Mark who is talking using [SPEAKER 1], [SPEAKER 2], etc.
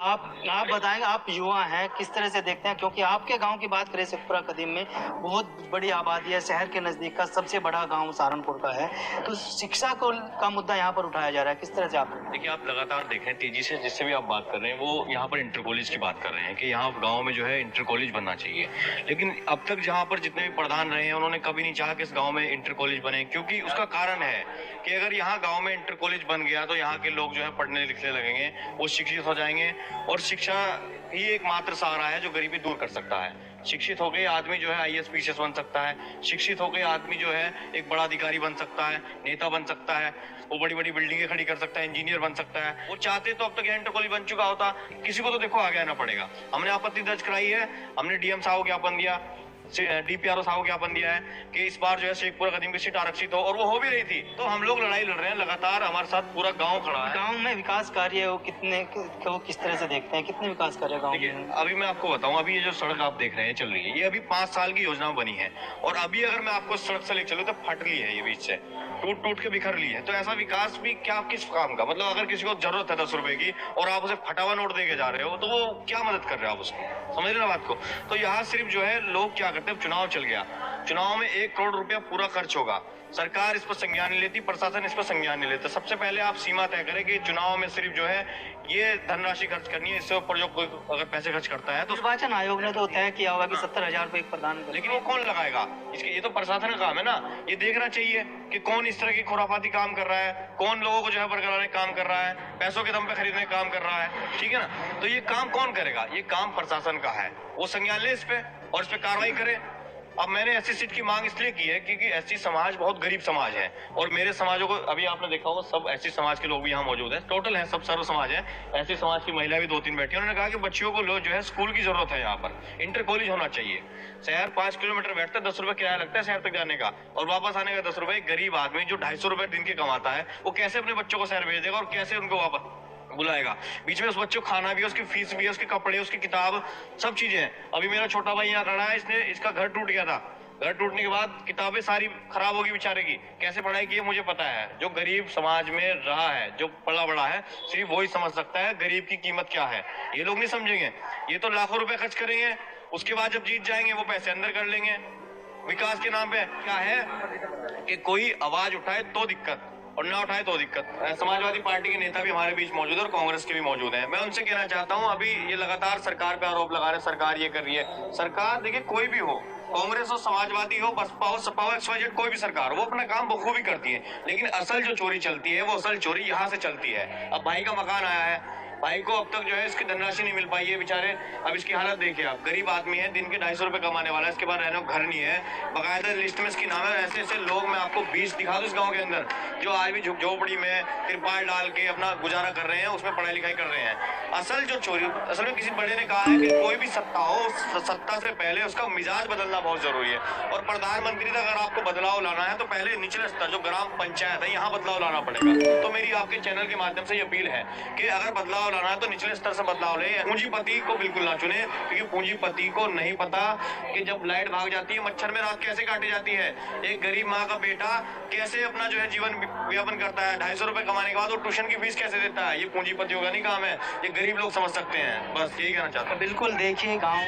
[SPEAKER 1] आप बताएंगे, आप युवा हैं, किस तरह से देखते हैं, क्योंकि आपके गांव की बात करें शेखपुरा कदीम में बहुत बड़ी आबादी है, शहर के नज़दीक का सबसे बड़ा गांव सहारनपुर का है, तो शिक्षा को का मुद्दा यहाँ पर उठाया जा रहा है, किस तरह से आप
[SPEAKER 2] देखिए, आप लगातार देख रहे हैं तेजी से जिससे भी आप बात कर रहे हैं वो यहाँ पर इंटर कॉलेज की बात कर रहे हैं कि यहाँ गांव में जो है इंटर कॉलेज बनना चाहिए। लेकिन अब तक जहाँ पर जितने भी प्रधान रहे हैं उन्होंने कभी नहीं चाहा कि इस गांव में इंटर कॉलेज बने, क्योंकि उसका कारण है कि अगर यहाँ गांव में इंटर कॉलेज बन गया तो यहाँ के लोग जो है पढ़ने लिखने लगेंगे, वो शिक्षित हो जाएंगे और शिक्षा ही एकमात्र सहारा है जो गरीबी दूर कर सकता है। शिक्षित हो गए आदमी जो है आईएएस पीसीएस बन सकता है, शिक्षित हो गए आदमी जो है एक बड़ा अधिकारी बन सकता है, नेता बन सकता है, वो बड़ी बड़ी बिल्डिंगें खड़ी कर सकता है, इंजीनियर बन सकता है। वो चाहते तो अब तक इंटर कॉलेज बन चुका होता, किसी को तो देखो आगे आना पड़ेगा। हमने आपत्ति दर्ज कराई है, हमने डीएम साहब को ज्ञापन दिया, डीपीआरओ साहब को ज्ञापन दिया है कि इस बार जो है शेखपुरा कदीम की सीट आरक्षित हो, और वो हो भी रही थी। तो हम लोग लड़ाई लड़ रहे हैं, लगातार हमारे साथ पूरा गांव खड़ा है।
[SPEAKER 1] गांव में विकास कार्य वो किस तरह से देखते हैं, कितने विकास कार्य गांव में?
[SPEAKER 2] अभी मैं आपको बताऊं, अभी ये जो सड़क आप देख रहे हैं चल रही है, ये अभी 5 साल की योजना बनी है, और अभी अगर मैं आपको सड़क से ले चलूं तो फट ली है, ये बीच से टूट टूट के बिखर ली है। तो ऐसा विकास भी क्या किस काम का? मतलब अगर किसी को जरूरत है 10 रुपए की और आप उसे फटा हुआ नोट दे के जा रहे हो, तो वो क्या मदद कर रहे हो आप उसको? समझ रहे ना बात को? तो यहाँ सिर्फ जो है लोग क्या करते हैं, चुनाव चल गया, चुनाव में 1 करोड़ रुपया पूरा खर्च होगा, सरकार इस पर संज्ञान नहीं लेती, प्रशासन इस पर संज्ञान नहीं लेता। सबसे पहले आप सीमा तय करें कि चुनाव में सिर्फ जो है ये धनराशि खर्च करनी है, इससे ऊपर जो कोई अगर पैसे खर्च करता है तो
[SPEAKER 1] निर्वाचन आयोग ने तो तय किया होगा कि 70,000 रुपए प्रदान,
[SPEAKER 2] लेकिन वो कौन लगाएगा? इसके ये तो प्रशासन का काम है ना, ये देखना चाहिए कि कौन इस तरह की खुराफाती काम कर रहा है, कौन लोगों को जो है बरगलाने काम कर रहा है, पैसों के दम पे खरीदने काम कर रहा है, ठीक है ना? तो ये काम कौन करेगा? ये काम प्रशासन का है, वो संज्ञान ले इस पे और इस पे कार्रवाई करे। अब मैंने एससी सीट की मांग इसलिए की है क्योंकि एससी समाज बहुत गरीब समाज है, और मेरे समाजों को अभी आपने देखा होगा सब एससी समाज के लोग भी यहाँ मौजूद हैं, टोटल है, सब सर्व समाज है, एससी समाज की महिला भी 2-3 बैठी है। उन्होंने कहा कि बच्चियों को जो है स्कूल की जरूरत है, यहाँ पर इंटर कॉलेज होना चाहिए। शहर 5 किलोमीटर बैठता है, 10 रुपए किराया लगता है शहर तक जाने का, और वापस आने का 10 रुपए। गरीब आदमी जो 250 रुपए दिन के कमाता है, वो कैसे अपने बच्चों को शहर भेज देगा और कैसे उनको वापस बुलाएगा? बीच में उस बच्चों को खाना भी है, उसकी फीस भी है, उसके कपड़े, उसकी किताब, सब चीजें हैं। अभी मेरा छोटा भाई यहाँ खड़ा है, इसका घर टूट गया था, घर टूटने के बाद किताबें सारी खराब होगी बेचारे की, कैसे पढ़ाई की है मुझे पता है। जो गरीब समाज में रहा है, जो पला बड़ा है, सिर्फ वही समझ सकता है गरीब की कीमत क्या है। ये लोग नहीं समझेंगे, ये तो लाखों रुपए खर्च करेंगे, उसके बाद जब जीत जाएंगे वो पैसे अंदर कर लेंगे। विकास के नाम पे क्या है कि कोई आवाज उठाए तो दिक्कत, और ना उठाए तो दिक्कत। समाजवादी पार्टी के नेता भी हमारे बीच मौजूद है और कांग्रेस के भी मौजूद हैं। मैं उनसे कहना चाहता हूं, अभी ये लगातार सरकार पे आरोप लगा रहे हैं, सरकार ये कर रही है। सरकार देखिए, कोई भी हो, कांग्रेस हो, समाजवादी हो, बसपा हो, सपा हो, XYZ, कोई भी सरकार, वो अपना काम बखूबी करती है, लेकिन असल जो चोरी चलती है वो असल चोरी यहाँ से चलती है। अब भाई का मकान आया है, भाई को अब तक जो है इसकी धनराशि नहीं मिल पाई है बेचारे। अब इसकी हालत देखिए आप, गरीब आदमी है, दिन के 250 रुपए कमाने वाला है, इसके बाद रहने को घर नहीं है, बकायदा लिस्ट में इसकी नाम है। ऐसे ऐसे लोग मैं आपको 20 दिखा दूं इस गांव के अंदर जो आज भी झोपड़ी में तिरपाल डाल के अपना गुजारा कर रहे हैं, उसमें पढ़ाई लिखाई कर रहे हैं। असल जो चोरी, असल में किसी बड़े ने कहा है कि कोई भी सत्ता हो, सत्ता से पहले उसका मिजाज बदलना बहुत जरूरी है, और प्रधानमंत्री का अगर आपको बदलाव लाना है तो पहले निचले स्तर जो ग्राम पंचायत है, यहाँ बदलाव लाना पड़ेगा। तो मेरी आपके चैनल के माध्यम से ये अपील है कि अगर बदलाव लाना है तो निचले स्तर से बदलाव ले। पूंजीपति को बिल्कुल ना चुने, क्योंकि पूंजीपति को नहीं पता कि जब लाइट भाग जाती है, मच्छर में रात कैसे काटी जाती है। एक गरीब माँ का बेटा कैसे अपना जो है जीवन व्यापन करता है, 250 रुपए कमाने के बाद वो ट्यूशन की फीस कैसे देता है, ये पूंजीपतियों का नहीं काम है, ये गरीब लोग समझ सकते हैं। बस यही कहना चाहता हूँ।
[SPEAKER 1] बिल्कुल, देखिए गाँव